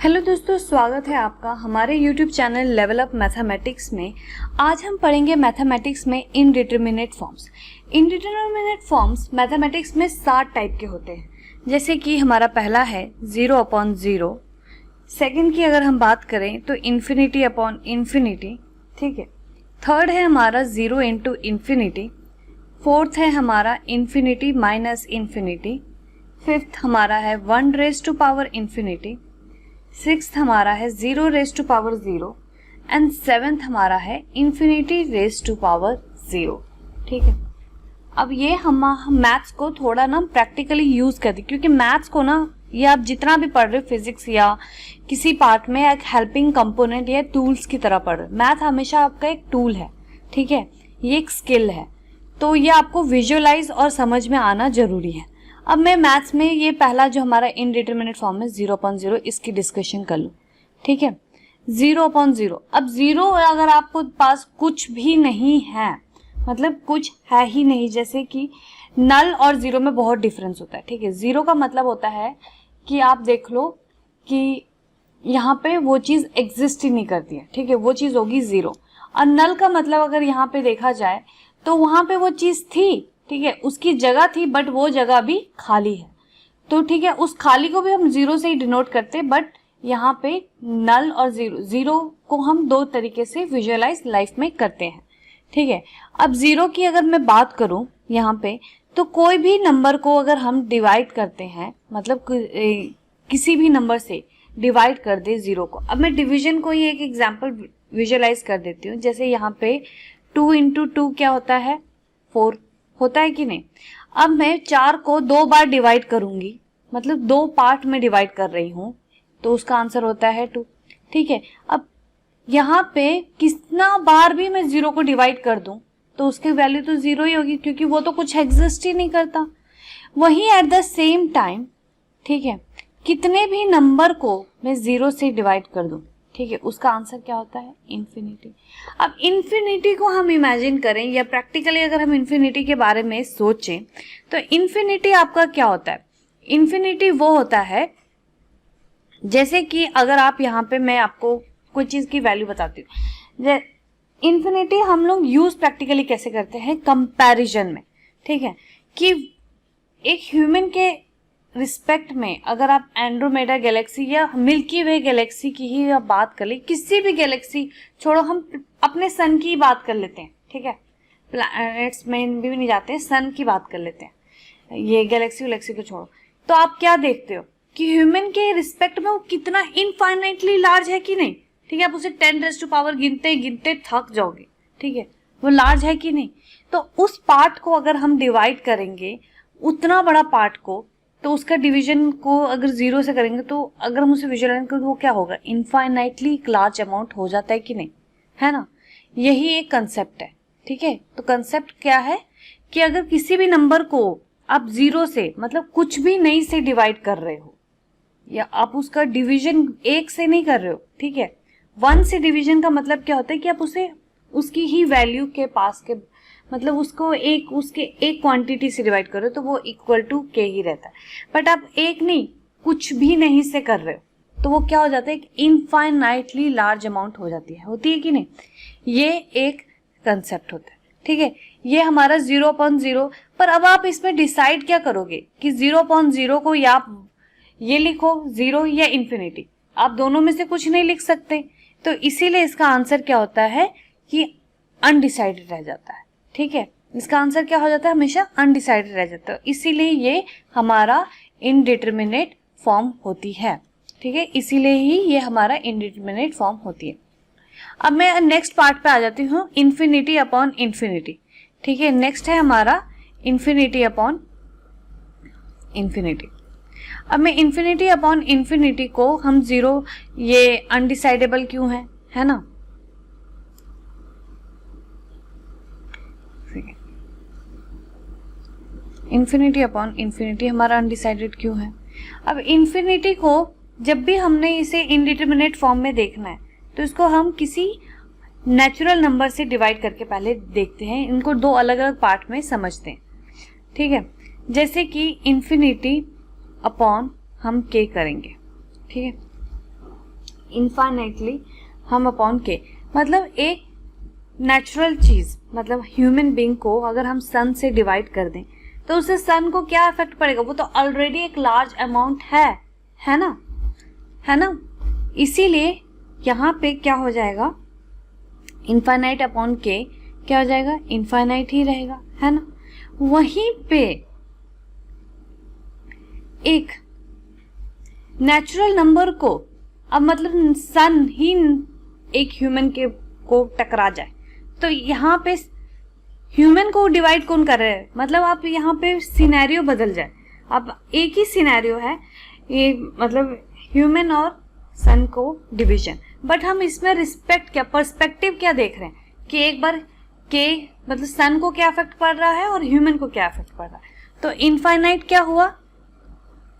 Hello दोस्तों, स्वागत है आपका हमारे YouTube channel level up mathematics में। आज हम पढ़ेंगे मैथमेटिक्स में indeterminate forms. Indeterminate forms mathematics में 7 टाइप के होते हैं। जैसे कि हमारा पहला है 0/0। सेकंड की अगर हम बात करें तो इन्फिनिटी/इन्फिनिटी, ठीक है। थर्ड है हमारा 0 into इन्फिनिटी। फोर्थ है हमारा इन्फिनिटी माइनस इन्फिनिटी। फिफ्थ हमारा है 1 raised to power infinity. Sixth हमारा है 0 raised to power 0 and seventh हमारा है इन्फिनिटी raised to power 0, ठीक है। अब ये हम मैथ्स को थोड़ा ना प्रैक्टिकली यूज करते, क्योंकि मैथ्स को ना ये आप जितना भी पढ़ रहे हो फिजिक्स या किसी पार्ट में एक हेल्पिंग कंपोनेंट या टूल्स की तरह पढ़ रहे हो। मैथ हमेशा आपका एक टूल है, ठीक है, ये एक स्किल है, तो ये आपको विजुअलाइज और समझ में आना जरूरी है। अब मैं मैथ्स में ये पहला जो हमारा इनडिटरमिनेट फॉर्म है 0/0, इसकी डिस्कशन कर लूं, ठीक है। 0/0, अब 0 अगर आपको पास कुछ भी नहीं है, मतलब कुछ है ही नहीं, जैसे कि नल और 0 में बहुत डिफरेंस होता है, ठीक है। 0 का मतलब होता है कि आप देख लो कि यहाँ पे वो चीज एग्जिस्ट ही नहीं करती है, ठीक है, वो चीज होगी 0। और नल का मतलब अगर यहाँ पे देखा जाए तो वहां पे वो चीज थी, ठीक है, उसकी जगह थी, बट वो जगह भी खाली है, तो ठीक है, उस खाली को भी हम 0 से ही डिनोट करते हैं। बट यहाँ पे नल और 0 को हम दो तरीके से विजुअलाइज लाइफ में करते हैं, ठीक है। अब 0 की अगर मैं बात करूं यहाँ पे, तो कोई भी नंबर को अगर हम डिवाइड करते हैं, मतलब किसी भी नंबर से डिवाइड कर दे 0 को। अब मैं डिवीजन को ही एक एग्जाम्पल विजुअलाइज कर देती हूँ। जैसे यहाँ पे 2 into 2 क्या होता है, 4 होता है कि नहीं। अब मैं 4 को 2 बार डिवाइड करूंगी, मतलब 2 पार्ट में डिवाइड कर रही हूं, तो उसका आंसर होता है 2, ठीक है। अब यहाँ पे कितना बार भी मैं 0 को डिवाइड कर दूं तो उसकी वैल्यू तो 0 ही होगी, क्योंकि वो तो कुछ एग्जिस्ट ही नहीं करता। वहीं एट द सेम टाइम, ठीक है, कितने भी नंबर को मैं 0 से डिवाइड कर दूं, ठीक है, उसका आंसर क्या होता है, इन्फिनिटी। अब इन्फिनिटी को हम इमेजिन करें या प्रैक्टिकली अगर हम इन्फिनिटी के बारे में सोचें तो इन्फिनिटी आपका क्या होता है। इन्फिनिटी वो होता है, जैसे कि अगर आप यहाँ पे मैं आपको कोई चीज की वैल्यू बताती हूँ। इन्फिनिटी हम लोग यूज प्रैक्टिकली कैसे करते हैं, कंपैरिजन में, ठीक है, कि एक ह्यूमन के रिस्पेक्ट में अगर आप एंड्रोमेडा गैलेक्सी या मिल्की वे गैलेक्सी की ही आप बात कर ले, किसी भी गैलेक्सी छोड़ो, हम अपने सन की बात कर लेते हैं, ठीक है, प्लैनेट्स में भी नहीं जाते हैं, सन की बात कर लेते हैं, ये गैलेक्सी को छोड़ो, तो आप क्या देखते हो कि ह्यूमन के रिस्पेक्ट में वो कितना इनफाइनाइटली लार्ज है कि नहीं, ठीक है। आप उसे 10 raised to power गिनते गिनते थक जाओगे, ठीक है, वो लार्ज है कि नहीं। तो उस पार्ट को अगर हम डिवाइड करेंगे, उतना बड़ा पार्ट को, तो उसका डिवीजन को अगर 0 से करेंगे, तो अगर हम उसे विजुअलाइज करें तो वो क्या होगा, इनफाइनाइटली लार्ज अमाउंट हो जाता है कि नहीं, है ना। यही एक कंसेप्ट है, ठीक है। तो कंसेप्ट क्या है कि अगर किसी भी नंबर को आप 0 से, मतलब कुछ भी नहीं से डिवाइड कर रहे हो, या आप उसका डिवीजन 1 से नहीं कर रहे हो, ठीक है। 1 से डिवीजन का मतलब क्या होता है कि आप उसे उसकी ही वैल्यू के पास के, मतलब उसको उसके एक क्वांटिटी से डिवाइड करो तो वो इक्वल टू के ही रहता है। बट आप एक नहीं, कुछ भी नहीं से कर रहे हो तो वो क्या हो जाता है, इनफाइनाइटली लार्ज अमाउंट हो जाती है, होती है कि नहीं। ये एक कंसेप्ट होता है, ठीक है। ये हमारा 0/0। पर अब आप इसमें डिसाइड क्या करोगे कि 0/0 को या आप ये लिखो 0 या इन्फिनिटी, आप दोनों में से कुछ नहीं लिख सकते, तो इसीलिए इसका आंसर क्या होता है कि अनडिसाइडेड रह जाता है, ठीक है। इसका आंसर क्या हो जाता है, हमेशा अनडिसाइडेड रह जाता है, इसीलिए ये हमारा इनडिटरमिनेट फॉर्म होती है, ठीक है, इसीलिए ही ये हमारा इनडिटरमिनेट फॉर्म होती है। अब मैं नेक्स्ट पार्ट पे आ जाती हूँ, इन्फिनिटी अपॉन इन्फिनिटी, ठीक है। नेक्स्ट है हमारा इन्फिनिटी अपॉन इन्फिनिटी। अब मैं इन्फिनिटी अपॉन इन्फिनिटी को हम 0, ये अनडिसाइडेबल क्यों है ना, इन्फिनिटी अपॉन इन्फिनिटी हमारा अनडिसाइडेड क्यों है। अब इन्फिनिटी को जब भी हमने इसे इनडिटरमिनेट फॉर्म में देखना है तो इसको हम किसी नेचुरल नंबर से डिवाइड करके पहले देखते हैं, इनको 2 अलग अलग पार्ट में समझते हैं, ठीक है। जैसे कि इन्फिनिटी अपॉन हम के करेंगे, ठीक है। इनफाइनाइटली हम अपॉन के, मतलब एक नेचुरल चीज, मतलब ह्यूमन बीइंग को अगर हम सन से डिवाइड कर दें तो उससे सन को क्या इफेक्ट पड़ेगा, वो तो ऑलरेडी एक लार्ज अमाउंट है ना, है ना। इसीलिए यहाँ पे क्या हो जाएगा, इनफाइनाइट अपॉन के क्या हो जाएगा, इनफाइनाइट ही रहेगा, है ना। वहीं पे एक नेचुरल नंबर को, अब मतलब सन ही एक ह्यूमन के को टकरा जाए तो यहाँ पे ह्यूमन को डिवाइड कौन कर रहे हैं, मतलब आप यहाँ पे सिनेरियो बदल जाए। अब एक ही सिनेरियो है ये, मतलब ह्यूमन और सन को डिवीजन, बट हम इसमें रिस्पेक्ट क्या, पर्सपेक्टिव क्या देख रहे हैं कि एक बार के मतलब सन को क्या इफेक्ट पड़ रहा है और ह्यूमन को क्या इफेक्ट पड़ रहा है। तो इनफाइनाइट क्या हुआ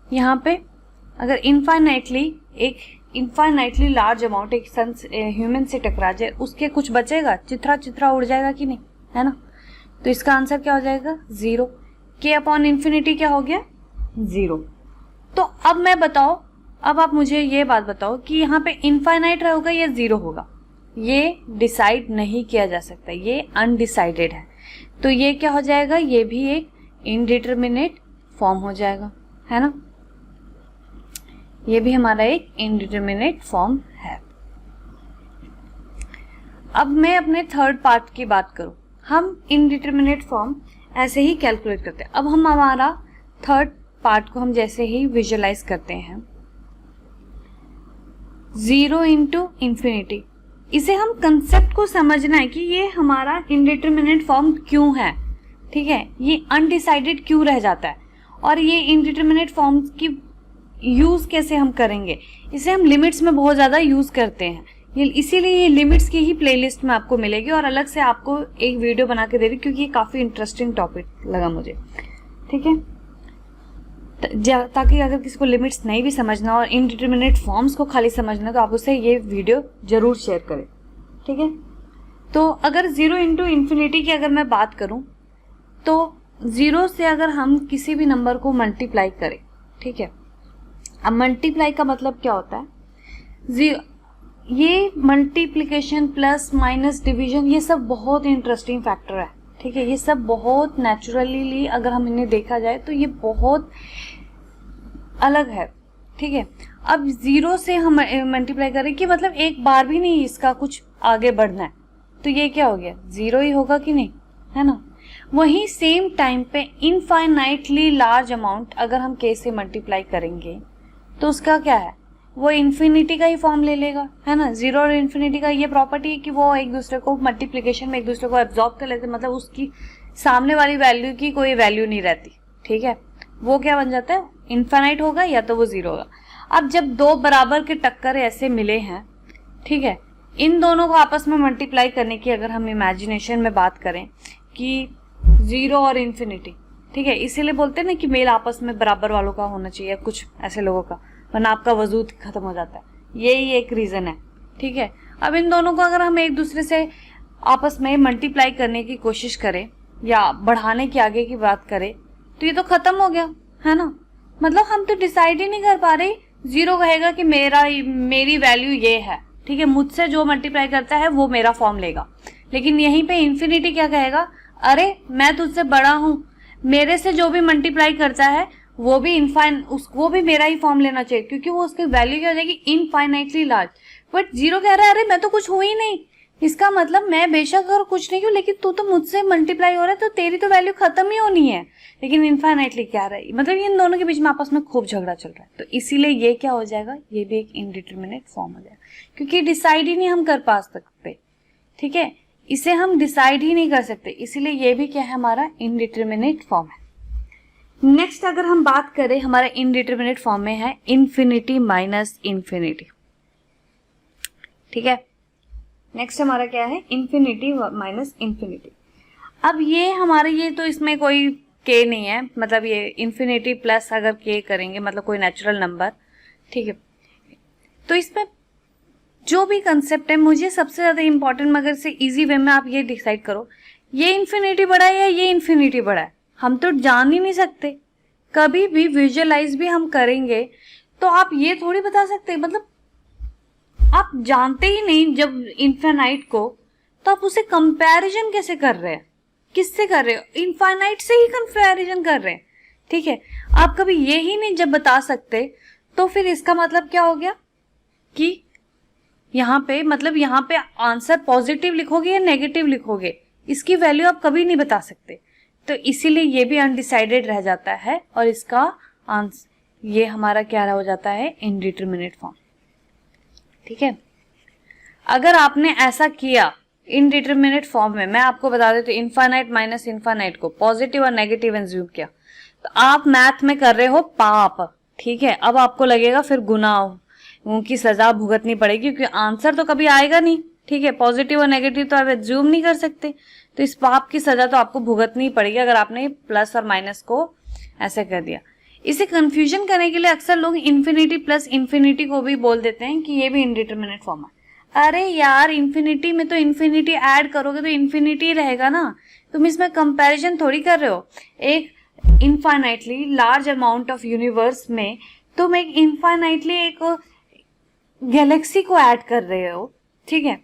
यहाँ पे, अगर इनफाइनाइटली लार्ज अमाउंट एक सन ह्यूमन से टकरा जाए, उसके कुछ बचेगा, चित्रा उड़ जाएगा कि नहीं, है ना। तो इसका आंसर क्या हो जाएगा, 0। के अपॉन इन्फिनिटी क्या हो गया, 0। तो अब मैं बताओ, अब आप मुझे ये बात बताओ कि यहाँ पे इनफाइनाइट होगा या 0 होगा, ये डिसाइड नहीं किया जा सकता, ये अनडिसाइडेड है। तो ये क्या हो जाएगा, ये भी एक इनडिटरमिनेट फॉर्म हो जाएगा, है ना। ये भी हमारा एक इनडिटरमिनेट फॉर्म है। अब मैं अपने थर्ड पार्ट की बात करूं, हम इनडिटरमिनेट फॉर्म ऐसे ही कैलकुलेट करते हैं। अब हम हमारा थर्ड पार्ट को हम जैसे ही विजुअलाइज करते हैं, 0 इंटू इन्फिनिटी, इसे हम कंसेप्ट को समझना है कि ये हमारा इनडिटरमिनेट फॉर्म क्यों है, ठीक है, ये अनडिसाइडेड क्यों रह जाता है, और ये इनडिटरमिनेट फॉर्म की यूज कैसे हम करेंगे। इसे हम लिमिट्स में बहुत ज्यादा यूज करते हैं, इसीलिए ये लिमिट्स की ही प्लेलिस्ट में आपको मिलेगी, और अलग से आपको एक वीडियो बना के दे रही क्योंकि ये काफी इंटरेस्टिंग टॉपिक लगा मुझे, ठीक है। ताकि अगर किसी को लिमिट्स नहीं भी समझना और इनडिटरमिनेट फॉर्म्स को खाली समझना तो आप उससे ये वीडियो जरूर शेयर करें, ठीक है। तो अगर 0 इंटू इन्फिनिटी की अगर मैं बात करूं तो 0 से अगर हम किसी भी नंबर को मल्टीप्लाई करें, ठीक है। अब मल्टीप्लाई का मतलब क्या होता है, ये मल्टीप्लिकेशन प्लस माइनस डिवीजन, ये सब बहुत इंटरेस्टिंग फैक्टर है, ठीक है। ये सब बहुत नेचुरली अगर हम इन्हें देखा जाए तो ये बहुत अलग है, ठीक है। अब 0 से हम मल्टीप्लाई करें कि मतलब एक बार भी नहीं इसका कुछ आगे बढ़ना है, तो ये क्या हो गया, 0 ही होगा कि नहीं, है ना। वहीं सेम टाइम पे इनफाइनाइटली लार्ज अमाउंट अगर हम के से मल्टीप्लाई करेंगे तो उसका क्या है, वो इन्फिनिटी का ही फॉर्म ले लेगा, है ना। 0 और इन्फिनिटी का ये प्रॉपर्टी है कि वो एक दूसरे को मल्टीप्लिकेशन में एक दूसरे को एब्जॉर्ब कर लेते, मतलब उसकी सामने वाली वैल्यू की कोई वैल्यू नहीं रहती, ठीक है। वो क्या बन जाता है, इन्फाइनाइट होगा या तो वो 0 होगा। अब जब दो बराबर के टक्कर ऐसे मिले हैं, ठीक है, इन दोनों को आपस में मल्टीप्लाई करने की अगर हम इमेजिनेशन में बात करें कि 0 और इन्फिनिटी, ठीक है, इसीलिए बोलते हैं ना कि मेल आपस में बराबर वालों का होना चाहिए, कुछ ऐसे लोगों का, वरना आपका वजूद खत्म हो जाता है, यही एक रीजन है, ठीक है। अब इन दोनों को अगर हम एक दूसरे से आपस में मल्टीप्लाई करने की कोशिश करें या बढ़ाने की आगे की बात करें तो ये तो खत्म हो गया, है ना। मतलब हम तो डिसाइड ही नहीं कर पा रहे, 0 कहेगा कि मेरी वैल्यू ये है, ठीक है, मुझसे जो मल्टीप्लाई करता है वो मेरा फॉर्म लेगा, लेकिन यहीं पे इन्फिनिटी क्या कहेगा, अरे मैं तुझसे बड़ा हूं, मेरे से जो भी मल्टीप्लाई करता है वो भी मेरा ही फॉर्म लेना चाहिए, क्योंकि वो उसकी वैल्यू क्या हो जाएगी, इनफाइनाइटली लार्ज। बट 0 कह रहा है अरे मैं तो कुछ हुई नहीं, इसका मतलब मैं बेशक और कुछ नहीं हूँ, लेकिन तू तो मुझसे मल्टीप्लाई हो रहा है तो तेरी तो वैल्यू खत्म ही होनी है। लेकिन इनफाइनाइटली क्या रहा है, मतलब इन दोनों के बीच में आपस में खूब झगड़ा चल रहा है, तो इसीलिए ये क्या हो जाएगा, ये भी एक इनडिटरमिनेट फॉर्म हो जाएगा, क्योंकि डिसाइड ही नहीं हम कर पा सकते, ठीक है, इसे हम डिसाइड ही नहीं कर सकते, इसीलिए ये भी क्या है, हमारा इनडिटरमिनेट फॉर्म है। नेक्स्ट अगर हम बात करें, हमारा इनडिटरमिनेट फॉर्म में है इन्फिनिटी माइनस इन्फिनिटी, ठीक है। नेक्स्ट हमारा क्या है, इन्फिनिटी माइनस इन्फिनिटी। अब ये हमारे ये तो इसमें कोई के नहीं है, मतलब ये इन्फिनिटी प्लस अगर के करेंगे मतलब कोई नेचुरल नंबर, ठीक है। तो इसमें जो भी कंसेप्ट है, मुझे सबसे ज्यादा इंपॉर्टेंट मगर से इजी वे में आप ये डिसाइड करो, ये इन्फिनिटी बड़ा है या ये इन्फिनिटी बड़ा है, हम तो जान ही नहीं सकते। कभी भी विजुअलाइज भी हम करेंगे तो आप ये थोड़ी बता सकते, मतलब आप जानते ही नहीं जब इनफाइनाइट को, तो आप उसे कंपैरिजन कैसे कर रहे हैं? किससे कर रहे हो? इनफाइनाइट से ही कंपैरिजन कर रहे हैं, ठीक है। आप कभी ये ही नहीं जब बता सकते, तो फिर इसका मतलब क्या हो गया कि यहाँ पे मतलब यहाँ पे आंसर पॉजिटिव लिखोगे या नेगेटिव लिखोगे, इसकी वैल्यू आप कभी नहीं बता सकते। तो इसीलिए ये भी अनडिसाइडेड रह जाता है और इसका आंसर ये हमारा क्या हो जाता है? इनडिटरमिनेट फॉर्म, ठीक है। अगर आपने ऐसा किया इनडिटरमिनेट फॉर्म में, मैं आपको बता देती हूँ, इनफाइनाइट माइनस इनफाइनाइट को पॉजिटिव और नेगेटिव एज्यूम किया, तो आप मैथ में कर रहे हो पाप, ठीक है। अब आपको लगेगा फिर गुनाह की सजा भुगतनी पड़ेगी, क्योंकि आंसर तो कभी आएगा नहीं, ठीक है। पॉजिटिव और नेगेटिव तो आप एज्यूम नहीं कर सकते, तो इस पाप की सजा तो आपको भुगतनी पड़ेगी अगर आपने प्लस और माइनस को ऐसे कर दिया। इसे कंफ्यूजन करने के लिए अक्सर लोग इन्फिनिटी प्लस इन्फिनिटी को भी बोल देते हैं कि ये भी इनडिटरमिनेट फॉर्म है। अरे यार, इन्फिनिटी में तो इन्फिनिटी ऐड करोगे तो इन्फिनिटी रहेगा ना, तुम इसमें कंपैरिजन थोड़ी कर रहे हो। एक infinitely large amount of universe में तुम एक इनफाइनाइटली एक गैलेक्सी को ऐड कर रहे हो, ठीक है।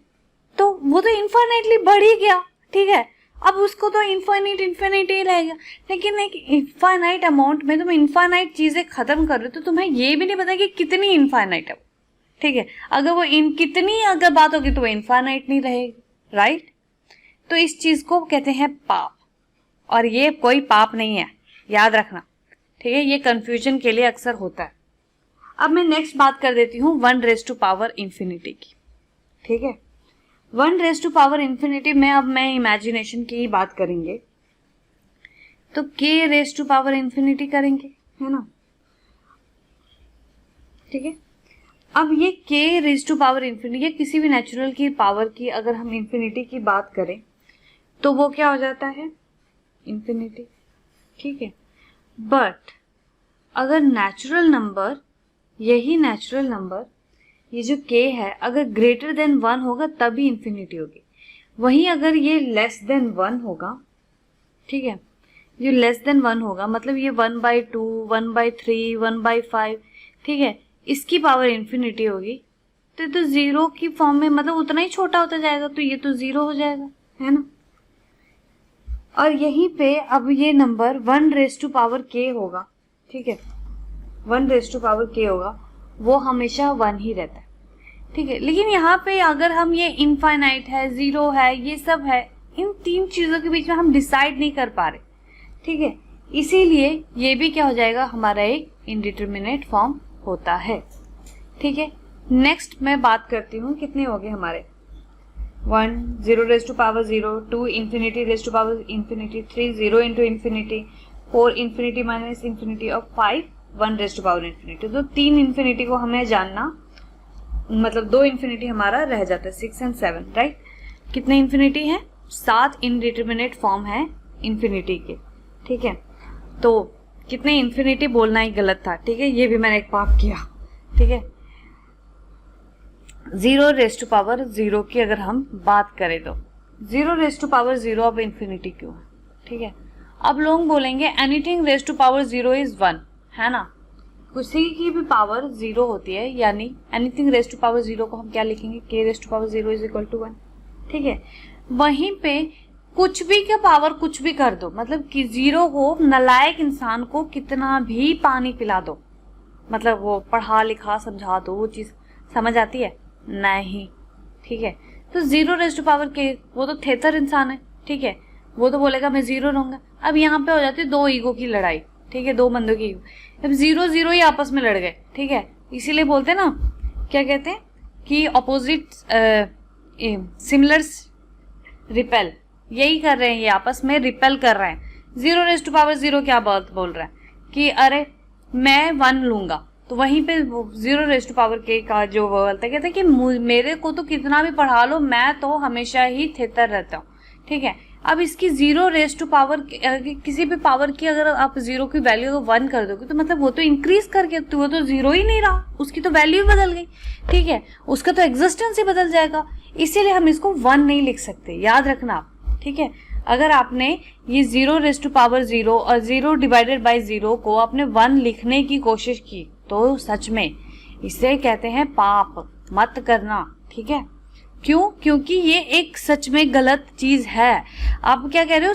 तो वो तो इनफाइनाइटली बढ़ ही गया, ठीक है। अब उसको तो इनफाइनाइट ही रहेगा, लेकिन एक इनफाइनाइट अमाउंट में तुम इनफाइनाइट चीजें खत्म कर रहे हो, तो तुम्हें ये भी नहीं पता कि कितनी इनफाइनाइट है, ठीक है। अगर वो कितनी अगर बात होगी तो वो इनफाइनाइट नहीं रहेगी, राइट। तो इस चीज को कहते हैं पाप, और ये कोई पाप नहीं है, याद रखना, ठीक है। ये कंफ्यूजन के लिए अक्सर होता है। अब मैं नेक्स्ट बात कर देती हूँ 1⁻∞ की, ठीक है। 1⁻∞ में अब मैं इमेजिनेशन की ही बात करेंगे, तो k⁻∞ करेंगे, है ना, ठीक है। अब ये k⁻∞ ये किसी भी नेचुरल की पावर की अगर हम इन्फिनिटी की बात करें तो वो क्या हो जाता है? इन्फिनिटी, ठीक है। बट अगर नेचुरल नंबर, यही नेचुरल नंबर ये जो k है अगर ग्रेटर देन 1 होगा तभी इन्फिनिटी होगी। वहीं अगर ये लेस देन 1 होगा, ठीक है, ये लेस देन 1 होगा मतलब ये 1/2, 1/3, 1/5, ठीक है, इसकी पावर इन्फिनिटी होगी, तो जीरो की फॉर्म में मतलब उतना ही छोटा होता जाएगा, तो ये तो जीरो हो जाएगा, है ना। और यहीं पे अब ये नंबर 1⁻k होगा, ठीक है, 1⁻k होगा, वो हमेशा 1 ही रहता है, ठीक है। लेकिन यहाँ पे अगर हम ये इनफाइनाइट है, जीरो है, ये सब है, इन तीन चीजों के बीच में हम डिसाइड नहीं कर पा रहे, ठीक है, इसीलिए ये भी क्या हो जाएगा? हमारा एक इनडिटरमिनेट फॉर्म होता है, ठीक है। नेक्स्ट मैं बात करती हूँ, कितने हो गए हमारे? 1 0⁻0, 2 ∞⁻∞, 3 0 into infinity, 4 ∞ minus infinity और 5 1⁻∞। तो 3 इन्फिनिटी को हमें जानना, मतलब 2 इन्फिनिटी हमारा रह जाता है, 6 and 7, राइट। कितने इन्फिनिटी है? 7 इनडिटरमिनेट फॉर्म है इन्फिनिटी के, ठीक है। तो कितने इन्फिनिटी बोलना ही गलत था, ठीक है, ये भी मैंने एक पाप किया, ठीक है। 0⁻0 की अगर हम बात करें तो 0⁻0 अब इन्फिनिटी क्यों है, ठीक है। अब लोग बोलेंगे एनीथिंग ⁻0 इज 1, है ना, किसी की भी पावर 0 होती है, यानी एनीथिंग ⁻0 को हम क्या लिखेंगे? k⁻0 इज इक्वल टू 1, ठीक है। वहीं पे कुछ भी का पावर कुछ भी कर दो, मतलब कि 0 को नालायक इंसान को कितना भी पानी पिला दो, मतलब वो पढ़ा लिखा समझा दो, वो चीज समझ आती है नहीं, ठीक है। तो 0⁻k वो तो थेतर इंसान है, ठीक है, वो तो बोलेगा मैं 0 रहूंगा। अब यहाँ पे हो जाती है 2 ईगो की लड़ाई, ठीक है, 2 बंदों की ईगो, अब 0 ही आपस में लड़ गए, ठीक है। इसीलिए बोलते हैं ना, क्या कहते हैं कि ऑपोजिट सिमिलर्स रिपेल, यही कर रहे हैं, ये आपस में रिपेल कर रहे हैं। 0⁻0 क्या बात बोल रहा है कि अरे मैं 1 लूंगा, तो वहीं पे 0⁻k का जो वो बोलता है, कहता है कि मेरे को तो कितना भी पढ़ा लो, मैं तो हमेशा ही थेतर रहता हूँ, ठीक है। अब इसकी 0⁻, किसी भी पावर की अगर आप 0 की वैल्यू को 1 कर दोगे तो मतलब वो तो इंक्रीज करके, तो वो तो 0 ही नहीं रहा, उसकी तो वैल्यू ही बदल गई, ठीक है, उसका तो एग्जिस्टेंस ही बदल जाएगा। इसीलिए हम इसको 1 नहीं लिख सकते, याद रखना आप, ठीक है। अगर आपने ये 0⁻0 और 0 डिवाइडेड बाई 0 को आपने 1 लिखने की कोशिश की तो सच में इसे कहते हैं पाप, मत करना, ठीक है। क्यों? क्योंकि ये एक सच में गलत चीज है। आप क्या कह रहे हो,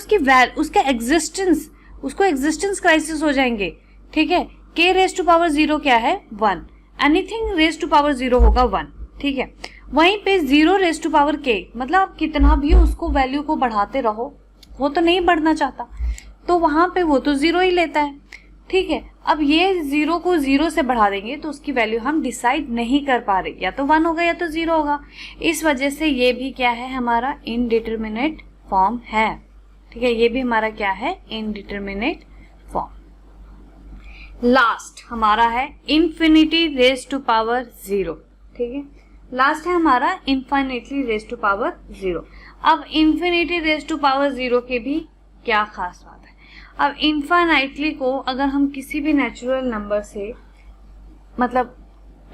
उसका एग्जिस्टेंस, उसको एग्जिस्टेंस क्राइसिस हो जाएंगे, ठीक है। k रेज टू पावर 0 क्या है? 1। एनीथिंग रेज टू पावर 0 होगा 1, ठीक है। वहीं पे 0 रेज टू पावर k, मतलब आप कितना भी उसको वैल्यू को बढ़ाते रहो, वो तो नहीं बढ़ना चाहता, तो वहां पे वो तो 0 ही लेता है, ठीक है। अब ये 0 को 0 से बढ़ा देंगे तो उसकी वैल्यू हम डिसाइड नहीं कर पा रहे, या तो 1 होगा या तो 0 होगा। इस वजह से ये भी क्या है, हमारा इनडिटरमिनेट फॉर्म है, ठीक है। ये भी हमारा क्या है, इनडिटरमिनेट फॉर्म। लास्ट हमारा है इन्फिनिटी रेज टू पावर 0, ठीक है। लास्ट है हमारा इन्फिनिटली रेज टू पावर 0। अब इन्फिनिटी रेज टू पावर 0 के भी क्या खास बात है। अब इन्फाइनाइटली को अगर हम किसी भी नेचुरल नंबर से मतलब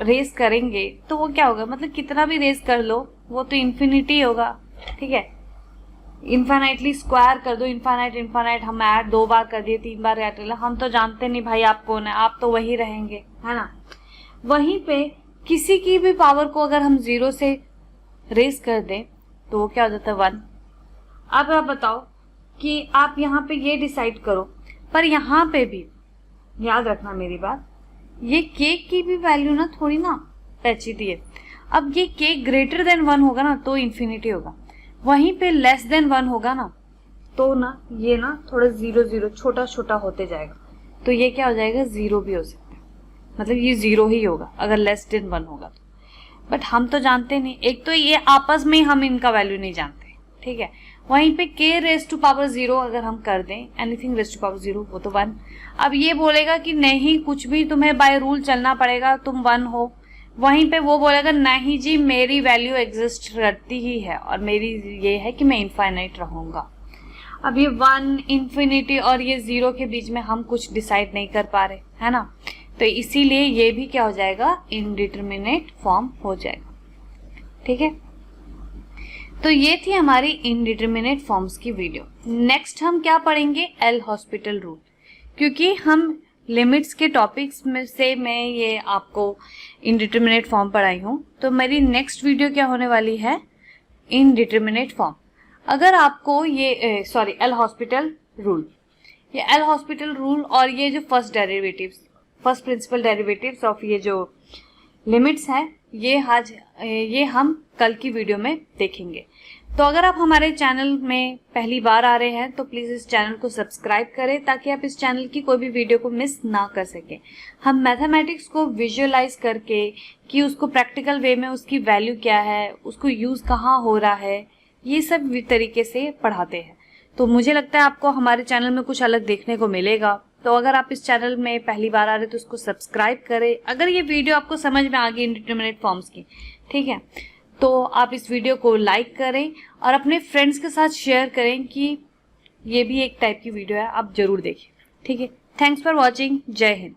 रेस करेंगे तो वो क्या होगा, मतलब कितना भी रेस कर लो वो तो इन्फिनिटी होगा, ठीक है। इन्फाइनाइटली स्क्वायर कर दो, इन्फाइनाइट हम ऐड 2 बार कर दिए, 3 बार ऐड कर लिया, हम तो जानते नहीं भाई आप कौन है, आप तो वही रहेंगे, है ना। वहीं पे किसी की भी पावर को अगर हम 0 से रेस कर दें तो वो क्या हो जाता है, 1। अब आप बताओ कि आप यहाँ पे ये डिसाइड करो, पर यहाँ पे भी याद रखना मेरी बात, ये k की भी वैल्यू ना थोड़ी ना पेचीदी है। अब ये k ग्रेटर देन 1 होगा ना तो इन्फिनिटी होगा, वहीं पे लेस देन 1 होगा ना तो ना ये ना थोड़ा 0 0 छोटा छोटा होते जाएगा, तो ये क्या हो जाएगा, 0 भी हो सकता है, मतलब ये 0 ही होगा अगर लेस देन 1 होगा तो। बट हम तो जानते नहीं, एक तो ये आपस में हम इनका वैल्यू नहीं जानते, ठीक है। वहीं पे k रेज टू पावर 0 अगर हम कर दें, एनीथिंग रेज टू पावर 0 वो तो 1। अब ये बोलेगा कि नहीं कुछ भी तुम्हें बाय रूल चलना पड़ेगा, तुम 1 हो। वहीं पे वो बोलेगा नहीं जी मेरी वैल्यू एग्जिस्ट करती ही है और मेरी ये है कि मैं इनफाइनाइट रहूंगा। अब ये 1 इन्फिनिटी और ये 0 के बीच में हम कुछ डिसाइड नहीं कर पा रहे, है ना, तो इसीलिए ये भी क्या हो जाएगा, इनडिटरमिनेट फॉर्म हो जाएगा, ठीक है। तो ये थी हमारी इनडिटरमिनेट फॉर्म्स की वीडियो। नेक्स्ट हम क्या पढ़ेंगे, एल हॉस्पिटल रूल। क्योंकि हम लिमिट्स के टॉपिक्स में से मैं ये आपको इनडिटरमिनेट फॉर्म पढ़ाई हूँ, तो मेरी नेक्स्ट वीडियो क्या होने वाली है, इनडिटरमिनेट फॉर्म। अगर आपको ये एल हॉस्पिटल रूल, ये एल हॉस्पिटल रूल और ये जो फर्स्ट प्रिंसिपल डेरिवेटिव्स ऑफ ये जो लिमिट्स हैं, ये हम कल की वीडियो में देखेंगे। तो अगर आप हमारे चैनल में पहली बार आ रहे हैं तो प्लीज़ इस चैनल को सब्सक्राइब करें ताकि आप इस चैनल की कोई भी वीडियो को मिस ना कर सकें। हम मैथमेटिक्स को विजुअलाइज करके कि उसको प्रैक्टिकल वे में उसकी वैल्यू क्या है, उसको यूज़ कहाँ हो रहा है, ये सब तरीके से पढ़ाते हैं। तो मुझे लगता है आपको हमारे चैनल में कुछ अलग देखने को मिलेगा। तो अगर आप इस चैनल में पहली बार आ रहे हैं तो उसको सब्सक्राइब करें। अगर ये वीडियो आपको समझ में आ गई इनडिटरमिनेट फॉर्म्स की, ठीक है, तो आप इस वीडियो को लाइक करें और अपने फ्रेंड्स के साथ शेयर करें कि ये भी एक टाइप की वीडियो है, आप जरूर देखें, ठीक है। Thanks for watching. जय हिंद।